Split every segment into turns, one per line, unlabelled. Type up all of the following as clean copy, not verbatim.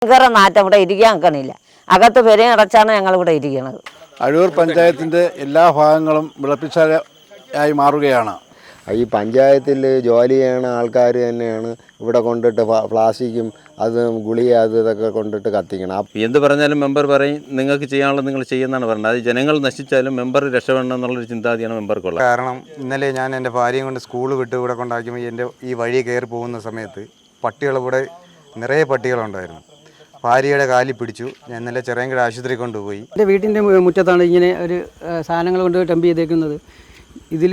ഭയങ്കര നാറ്റം ഇവിടെ ഇരിക്കാൻ നിൽക്കണില്ല. അകത്ത് പെരയും അടച്ചാണ് ഞങ്ങളിവിടെ ഇരിക്കുന്നത്.
അഴൂർ പഞ്ചായത്തിൻ്റെ എല്ലാ ഭാഗങ്ങളും വിളപ്പിശാലയായി മാറുകയാണ്.
ഈ പഞ്ചായത്തിൽ ജോലി ചെയ്യുന്ന ആൾക്കാർ തന്നെയാണ് ഇവിടെ കൊണ്ടിട്ട് പ്ലാസ്റ്റിക്കും അത് ഗുളിക അത് ഇതൊക്കെ കൊണ്ടിട്ട് കത്തിക്കണം.
എന്ത് പറഞ്ഞാലും മെമ്പർ പറയും നിങ്ങൾക്ക് ചെയ്യാനുള്ളത് നിങ്ങൾ ചെയ്യുന്നതാണ് പറഞ്ഞത്. അത് ജനങ്ങൾ നശിച്ചാലും മെമ്പർ രക്ഷപ്പെടണം എന്നുള്ളൊരു ചിന്താഗതിയാണ് മെമ്പർക്കുള്ളത്.
കാരണം ഇന്നലെ ഞാൻ എൻ്റെ ഭാര്യയും കൊണ്ട് സ്കൂൾ വിട്ട് ഇവിടെ കൊണ്ടാക്കുമ്പോൾ എൻ്റെ ഈ വഴി കയറി പോകുന്ന സമയത്ത് പട്ടികൾ ഇവിടെ നിറയെ പട്ടികളുണ്ടായിരുന്നു. ഭാര്യയുടെ കാലിൽ പിടിച്ചു. ഞാൻ ഇന്നലെ ചെറിയങ്കര ആശുപത്രി കൊണ്ടുപോയി.
എൻ്റെ വീട്ടിൻ്റെ മുറ്റത്താണ് ഇങ്ങനെ ഒരു സാധനങ്ങൾ കൊണ്ട് ടംപ് ചെയ്തേക്കുന്നത്. ഇതിൽ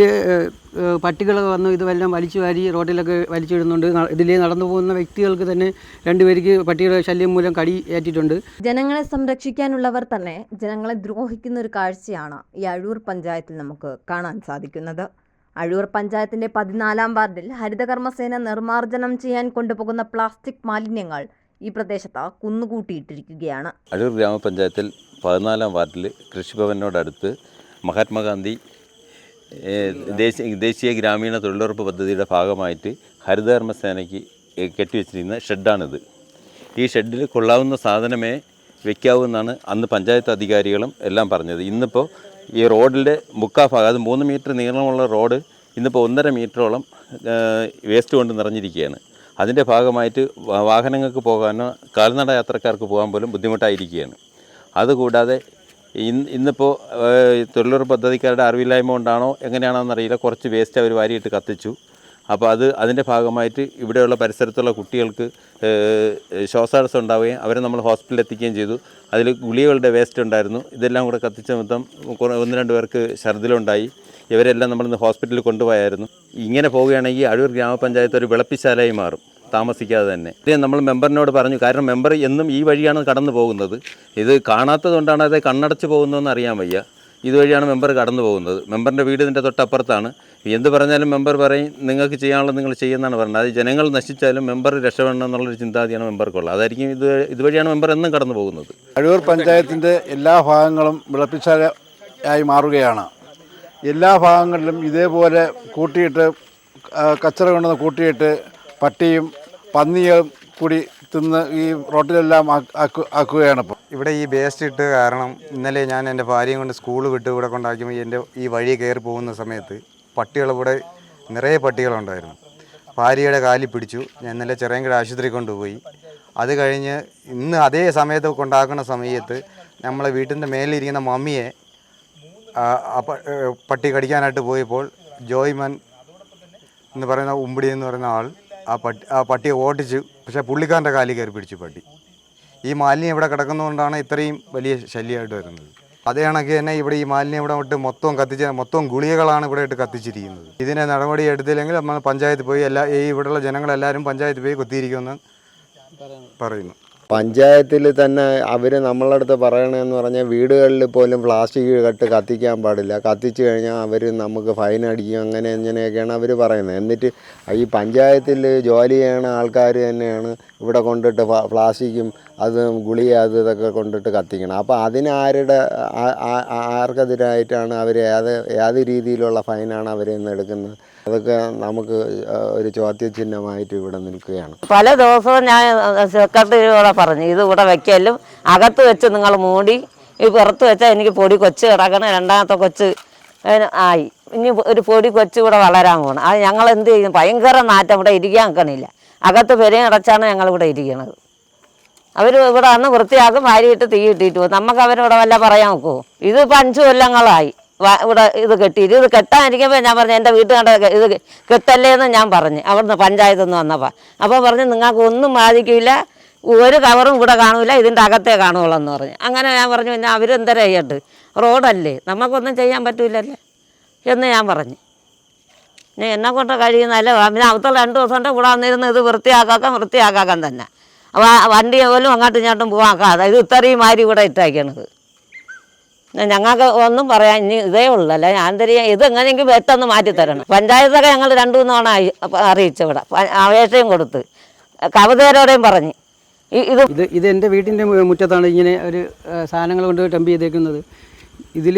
പട്ടികളൊക്കെ വന്നു ഇതെല്ലാം വലിച്ചു വാരി റോഡിലൊക്കെ വലിച്ചിടുന്നുണ്ട്. ഇതിലേ നടന്നു പോകുന്ന വ്യക്തികൾക്ക് തന്നെ 2 പേർക്ക് പട്ടികളുടെ ശല്യം മൂലം കടി ഏറ്റിട്ടുണ്ട്.
ജനങ്ങളെ സംരക്ഷിക്കാനുള്ളവർ തന്നെ ജനങ്ങളെ ദ്രോഹിക്കുന്ന ഒരു കാഴ്ചയാണ് ഈ അഴൂർ പഞ്ചായത്തിൽ നമുക്ക് കാണാൻ സാധിക്കുന്നത്. അഴൂർ പഞ്ചായത്തിൻ്റെ 14-ാം വാർഡിൽ ഹരിതകർമ്മസേന നിർമ്മാർജ്ജനം ചെയ്യാൻ കൊണ്ടുപോകുന്ന പ്ലാസ്റ്റിക് മാലിന്യങ്ങൾ ഈ പ്രദേശത്ത് കുന്നുകൂട്ടിയിട്ടിരിക്കുകയാണ്.
അഴൂർ ഗ്രാമപഞ്ചായത്തിൽ 14-ാം വാർഡിൽ കൃഷിഭവനോടടുത്ത് മഹാത്മാഗാന്ധി ദേശീയ ഗ്രാമീണ തൊഴിലുറപ്പ് പദ്ധതിയുടെ ഭാഗമായിട്ട് ഹരിതകർമ്മസേനയ്ക്ക് കെട്ടിവെച്ചിരിക്കുന്ന ഷെഡാണിത്. ഈ ഷെഡിൽ കൊള്ളാവുന്ന സാധനമേ വെക്കാവൂന്നാണ് അന്ന് പഞ്ചായത്ത് അധികാരികളും എല്ലാം പറഞ്ഞത്. ഇന്നിപ്പോൾ ഈ റോഡിൻ്റെ മുക്കാഭാഗം, അത് 3 മീറ്റർ നീളമുള്ള റോഡ് ഇന്നിപ്പോൾ 1.5 മീറ്ററോളം വേസ്റ്റ് കൊണ്ട് നിറഞ്ഞിരിക്കുകയാണ്. അതിൻ്റെ ഭാഗമായിട്ട് വാഹനങ്ങൾക്ക് പോകാനോ കാൽനട യാത്രക്കാർക്ക് പോകാൻ പോലും ബുദ്ധിമുട്ടായിരിക്കുകയാണ്. അതുകൂടാതെ ഇന്നിപ്പോൾ തൊഴിലുറപ്പ് പദ്ധതിക്കാരുടെ അറിവില്ലായ്മ കൊണ്ടാണോ എങ്ങനെയാണെന്നറിയില്ല, കുറച്ച് വേസ്റ്റ് അവർ വാരിയിട്ട് കത്തിച്ചു. അപ്പോൾ അതിൻ്റെ ഭാഗമായിട്ട് ഇവിടെയുള്ള പരിസരത്തുള്ള കുട്ടികൾക്ക് ശ്വാസതടസ്സം ഉണ്ടാവുകയും അവരെ നമ്മൾ ഹോസ്പിറ്റലിൽ എത്തിക്കുകയും ചെയ്തു. അതിൽ ഗുളികകളുടെ വേസ്റ്റ് ഉണ്ടായിരുന്നു. ഇതെല്ലാം കൂടെ കത്തിച്ച മൊത്തം 1-2 പേർക്ക് ഛർദിലുണ്ടായി. ഇവരെല്ലാം നമ്മളിന്ന് ഹോസ്പിറ്റലിൽ കൊണ്ടുപോയായിരുന്നു. ഇങ്ങനെ പോവുകയാണെങ്കിൽ അഴൂർ ഗ്രാമപഞ്ചായത്ത് ഒരു വിളപ്പിശാലയായി മാറും താമസിക്കാതെ തന്നെ. നമ്മൾ മെമ്പറിനോട് പറഞ്ഞു. കാരണം മെമ്പർ എന്നും ഈ വഴിയാണ് കടന്നു പോകുന്നത്. ഇത് കാണാത്തത് കൊണ്ടാണ് അത് കണ്ണടച്ച് പോകുന്നതെന്ന് അറിയാൻ വയ്യ. ഇതുവഴിയാണ് മെമ്പർ കടന്നു പോകുന്നത്. മെമ്പറിൻ്റെ വീട് ഇതിൻ്റെ തൊട്ടപ്പുറത്താണ്. എന്ത് പറഞ്ഞാലും മെമ്പർ പറയും നിങ്ങൾക്ക് ചെയ്യാനുള്ളത് നിങ്ങൾ ചെയ്യുന്നതാണ് പറഞ്ഞത്. അത് ജനങ്ങൾ നശിച്ചാലും മെമ്പർ രക്ഷപ്പെടണം എന്നുള്ളൊരു ചിന്താഗതിയാണ് മെമ്പർക്കുള്ളത്. അതായിരിക്കും ഇതുവഴിയാണ് മെമ്പർ എന്നും കടന്നു പോകുന്നത്.
അഴൂർ പഞ്ചായത്തിൻ്റെ എല്ലാ ഭാഗങ്ങളും വിളപ്പിശാലയായി മാറുകയാണ്. എല്ലാ ഭാഗങ്ങളിലും ഇതേപോലെ കൂട്ടിയിട്ട് കച്ചറ കൊണ്ടുവന്ന് കൂട്ടിയിട്ട് പട്ടിയും പന്നിയും കൂടി തിന്ന് ഈ റോട്ടിലെല്ലാം ആക്കുകയാണ്. ഇപ്പോൾ
ഇവിടെ ഈ വേസ്റ്റ് ഇട്ട് കാരണം ഇന്നലെ ഞാൻ എൻ്റെ ഭാര്യയും കൊണ്ട് സ്കൂൾ വിട്ട് ഇവിടെ കൊണ്ടാക്കുമ്പോൾ എൻ്റെ ഈ വഴി കയറി പോകുന്ന സമയത്ത് പട്ടികൾ ഇവിടെ നിറയെ പട്ടികളുണ്ടായിരുന്നു. ഭാര്യയുടെ കാലിൽ പിടിച്ചു. ഞാൻ ഇന്നലെ ചെറിയങ്കര ആശുപത്രി കൊണ്ടുപോയി. അത് കഴിഞ്ഞ് ഇന്ന് അതേ സമയത്ത് കൊണ്ടാക്കുന്ന സമയത്ത് നമ്മളെ വീട്ടിൻ്റെ മേലിരിക്കുന്ന മമ്മിയെ പട്ടി കടിക്കാനായിട്ട് പോയപ്പോൾ ജോയ്മൻ എന്ന് പറയുന്ന ഉമ്പിടി എന്ന് പറയുന്ന ആൾ ആ പട്ടിയെ ഓടിച്ചു. പക്ഷേ പുള്ളിക്കാരൻ്റെ കാലിൽ കയറി പിടിച്ചു പട്ടി. ഈ മാലിന്യം ഇവിടെ കിടക്കുന്നതുകൊണ്ടാണ് ഇത്രയും വലിയ ശല്യമായിട്ട് വരുന്നത്. അതേ കണക്ക് തന്നെ ഇവിടെ ഈ മാലിന്യം ഇവിടെ ഇട്ട് മൊത്തം ഗുളികകളാണ് ഇവിടെ ഇട്ട് കത്തിച്ചിരിക്കുന്നത്. ഇതിനെ നടപടി എടുത്തില്ലെങ്കിൽ നമ്മൾ പഞ്ചായത്തിൽ പോയി ഇവിടെയുള്ള ജനങ്ങളെല്ലാവരും പഞ്ചായത്തിൽ പോയി കുത്തിയിരിക്കുമെന്ന് പറയുന്നു.
പഞ്ചായത്തിൽ തന്നെ അവർ നമ്മളടുത്ത് പറയണമെന്ന് പറഞ്ഞാൽ വീടുകളിൽ പോലും പ്ലാസ്റ്റിക് കെട്ട് കത്തിക്കാൻ പാടില്ല. കത്തിച്ചു കഴിഞ്ഞാൽ അവർ നമുക്ക് ഫൈൻ അടിക്കും. ഇങ്ങനെയൊക്കെയാണ് അവർ പറയുന്നത്. എന്നിട്ട് ഈ പഞ്ചായത്തിൽ ജോലി ചെയ്യുന്ന ആൾക്കാർ തന്നെയാണ് ഇവിടെ കൊണ്ടിട്ട് പ്ലാസ്റ്റിക്കും അത് ഗുളിക അത് ഇതൊക്കെ കൊണ്ടിട്ട് കത്തിക്കണം. അപ്പോൾ ആർക്കെതിരായിട്ടാണ് അവർ ഏത് രീതിയിലുള്ള ഫൈനാണ് അവരിൽ നിന്ന് എടുക്കുന്നത്? അതൊക്കെ നമുക്ക് ഒരു ചോദ്യചിഹ്നമായിട്ട് ഇവിടെ നിൽക്കുകയാണ്.
പല ദിവസവും ഞാൻ സെക്രട്ടറിയോടെ പറഞ്ഞു ഇത് ഇവിടെ വയ്ക്കലും അകത്ത് വെച്ച് നിങ്ങൾ മൂടി ഈ പുറത്ത് വെച്ചാൽ എനിക്ക് പൊടി കൊച്ച് കിടക്കണം. 2ാമത്തെ കൊച്ച് ആയി. ഇനി ഒരു പൊടി കൊച്ച് ഇവിടെ വളരാൻ പോകണം. അത് ഞങ്ങൾ എന്ത് ചെയ്യും? ഭയങ്കര നാറ്റം ഇവിടെ ഇരിക്കാൻ നിൽക്കണില്ല. അകത്ത് പെരയും അടച്ചാണ് ഞങ്ങളിവിടെ ഇരിക്കുന്നത്. അവർ ഇവിടെ വന്ന് വൃത്തിയാക്കും, വാരിയിട്ട് തീ ഇട്ടിട്ട് പോകും. നമുക്ക് അവരിവിടെ വല്ല പറയാൻ നോക്കുമോ? ഇത് 5 കൊല്ലങ്ങളായി ഇവിടെ ഇത് കെട്ടിയിട്ട്. ഇത് കെട്ടാനിരിക്കുമ്പോൾ ഞാൻ പറഞ്ഞു എൻ്റെ വീട്ടുകാരുടെ ഇത് കെട്ടല്ലേന്ന് ഞാൻ പറഞ്ഞു അവിടുന്ന് പഞ്ചായത്തിൽ നിന്ന് വന്നപ്പോൾ. അപ്പോൾ പറഞ്ഞു നിങ്ങൾക്ക് ഒന്നും ബാധിക്കില്ല, ഒരു കവറും ഇവിടെ കാണില്ല, ഇതിൻ്റെ അകത്തേ കാണുള്ളൂ എന്ന് പറഞ്ഞു. അങ്ങനെ ഞാൻ പറഞ്ഞു പിന്നെ അവരെന്തര ചെയ്യട്ട്, റോഡല്ലേ, നമുക്കൊന്നും ചെയ്യാൻ പറ്റൂലല്ലേ എന്ന് ഞാൻ പറഞ്ഞു. ഞാൻ എന്നെ കൊണ്ട് കഴിയുന്നല്ലേ. പിന്നെ അവത്തുള്ള 2 ദിവസം കൊണ്ട് ഇവിടെ വന്നിരുന്ന് ഇത് വൃത്തിയാക്കാൻ തന്നെ. വണ്ടി പോലും അങ്ങോട്ടും ഇങ്ങോട്ടും പോകാക്കാതെ ഇത് ഇത്രയും മാരി ഇവിടെ ഇട്ടേക്കണത്. ഞങ്ങൾക്ക് ഒന്നും പറയാൻ ഇനി ഇതേ ഉള്ളല്ലേ. ഞാൻ തരിക ഇത് എങ്ങനെയെങ്കിലും പെട്ടെന്ന് മാറ്റിത്തരണം. പഞ്ചായത്തൊക്കെ ഞങ്ങൾ 2-3 തവണ അറിയിച്ചിവിടെ അപേക്ഷയും കൊടുത്ത് കവിതയോടെയും പറഞ്ഞ്. ഇത്
എൻ്റെ വീട്ടിൻ്റെ മുറ്റത്താണ് ഇങ്ങനെ ഒരു സാധനങ്ങൾ കൊണ്ട് ടംപ് ചെയ്തേക്കുന്നത്. ഇതിൽ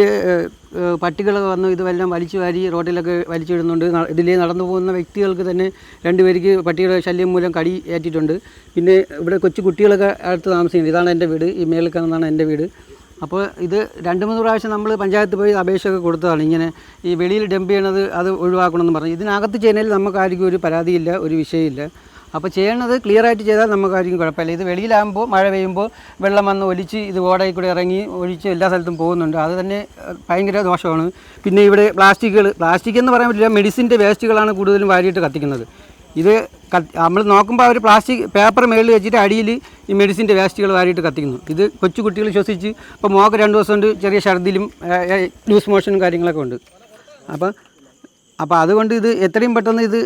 പട്ടികൾ വന്ന് ഇതെല്ലാം വലിച്ചു വാരി റോഡിലൊക്കെ വലിച്ചിടുന്നുണ്ട്. ഇതിലേ നടന്നു പോകുന്ന വ്യക്തികൾക്ക് തന്നെ 2 പേർക്ക് പട്ടിയുടെ ശല്യം മൂലം കടി ഏറ്റിട്ടുണ്ട്. പിന്നെ ഇവിടെ കൊച്ചു കുട്ടികളൊക്കെ അടുത്ത് താമസിക്കുന്നത്. ഇതാണ് എൻ്റെ വീട്, ഈ മേളിൽ കാണുന്നതാണ് എൻ്റെ വീട്. അപ്പോൾ ഇത് 2-3 പ്രാവശ്യം നമ്മൾ പഞ്ചായത്ത് പോയി അപേക്ഷയൊക്കെ കൊടുത്തതാണ്. ഇങ്ങനെ ഈ വെളിയിൽ ഡംപ് ചെയ്യണത് അത് ഒഴിവാക്കണമെന്ന് പറഞ്ഞു. ഇതിനകത്ത് ചെയ്യുന്നതിൽ നമുക്കാർക്കും ഒരു പരാതിയില്ല, ഒരു വിഷയമില്ല. അപ്പോൾ ചെയ്യണത് ക്ലിയറായിട്ട് ചെയ്താൽ നമുക്കാർക്കും കുഴപ്പമില്ല. ഇത് വെളിയിലാകുമ്പോൾ മഴ പെയ്യുമ്പോൾ വെള്ളം വന്ന് ഒലിച്ച് ഇത് ഓടയിൽ കൂടെ ഇറങ്ങി ഒഴിച്ച് എല്ലാ സ്ഥലത്തും പോകുന്നുണ്ട്. അത് തന്നെ ഭയങ്കര ദോഷമാണ്. പിന്നെ ഇവിടെ പ്ലാസ്റ്റിക് എന്ന് പറയാൻ പറ്റില്ല, മെഡിസിൻ്റെ വേസ്റ്റുകളാണ് കൂടുതലും വാരിയിട്ട് കത്തിക്കുന്നത്. ഇത് നമ്മൾ നോക്കുമ്പോൾ അവർ പ്ലാസ്റ്റിക് പേപ്പർ മേളിൽ വെച്ചിട്ട് അടിയിൽ ഈ മെഡിസിൻ്റെ വേസ്റ്റുകൾ വാരിയിട്ട് കത്തിക്കുന്നു. ഇത് കൊച്ചു കുട്ടികൾ ശ്വസിച്ച് ഇപ്പോൾ മോക്ക് 2 ദിവസം കൊണ്ട് ചെറിയ ഛർദിലും ലൂസ് മോഷനും കാര്യങ്ങളൊക്കെ ഉണ്ട്. അപ്പോൾ അതുകൊണ്ട് ഇത് എത്രയും പെട്ടെന്ന് ഇത്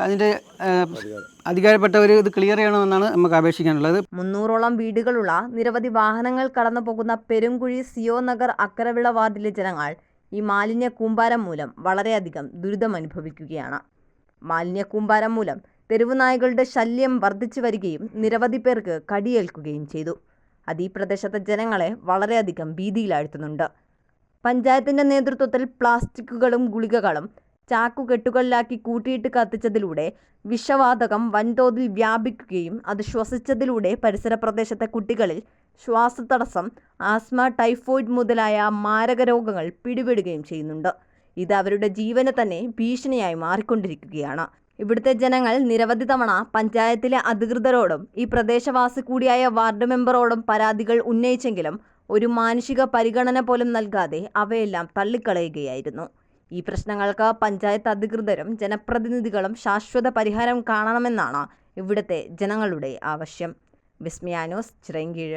അതിൻ്റെ അധികാരപ്പെട്ടവർ ഇത് ക്ലിയർ ചെയ്യണമെന്നാണ് നമുക്ക് അപേക്ഷിക്കാനുള്ളത്.
300ഓളം വീടുകളുള്ള നിരവധി വാഹനങ്ങൾ കടന്നു പോകുന്ന പെരുങ്കുഴി സിയോ നഗർ അക്കരവിള വാർഡിലെ ജനങ്ങൾ ഈ മാലിന്യ കൂമ്പാരം മൂലം വളരെയധികം ദുരിതമനുഭവിക്കുകയാണ്. മാലിന്യ കൂമ്പാരം മൂലം തെരുവ് നായകളുടെ ശല്യം വർദ്ധിച്ചു വരികയും നിരവധി പേർക്ക് കടിയേൽക്കുകയും ചെയ്തു. അത് ഈ പ്രദേശത്തെ ജനങ്ങളെ വളരെയധികം ഭീതിയിലാഴ്ത്തുന്നുണ്ട്. പഞ്ചായത്തിൻ്റെ നേതൃത്വത്തിൽ പ്ലാസ്റ്റിക്കുകളും ഗുളികകളും ചാക്കുകെട്ടുകളിലാക്കി കൂട്ടിയിട്ട് കത്തിച്ചതിലൂടെ വിഷവാതകം വൻതോതിൽ വ്യാപിക്കുകയും അത് ശ്വസിച്ചതിലൂടെ പരിസര പ്രദേശത്തെ കുട്ടികളിൽ ശ്വാസതടസ്സം, ആസ്മ, ടൈഫോയിഡ് മുതലായ മാരക രോഗങ്ങൾ പിടിപെടുകയും ചെയ്യുന്നുണ്ട്. ഇത് അവരുടെ ജീവന് തന്നെ ഭീഷണിയായി മാറിക്കൊണ്ടിരിക്കുകയാണ്. ഇവിടുത്തെ ജനങ്ങൾ നിരവധി തവണ പഞ്ചായത്തിലെ അധികൃതരോടും ഈ പ്രദേശവാസി കൂടിയായ വാർഡ് മെമ്പറോടും പരാതികൾ ഉന്നയിച്ചെങ്കിലും ഒരു മാനുഷിക പരിഗണന പോലും നൽകാതെ അവയെല്ലാം തള്ളിക്കളയുകയായിരുന്നു. ഈ പ്രശ്നങ്ങൾക്ക് പഞ്ചായത്ത് അധികൃതരും ജനപ്രതിനിധികളും ശാശ്വത പരിഹാരം കാണണമെന്നാണ് ഇവിടുത്തെ ജനങ്ങളുടെ ആവശ്യം. വിസ്മയ ന്യൂസ്, ചിറയൻകീഴ്.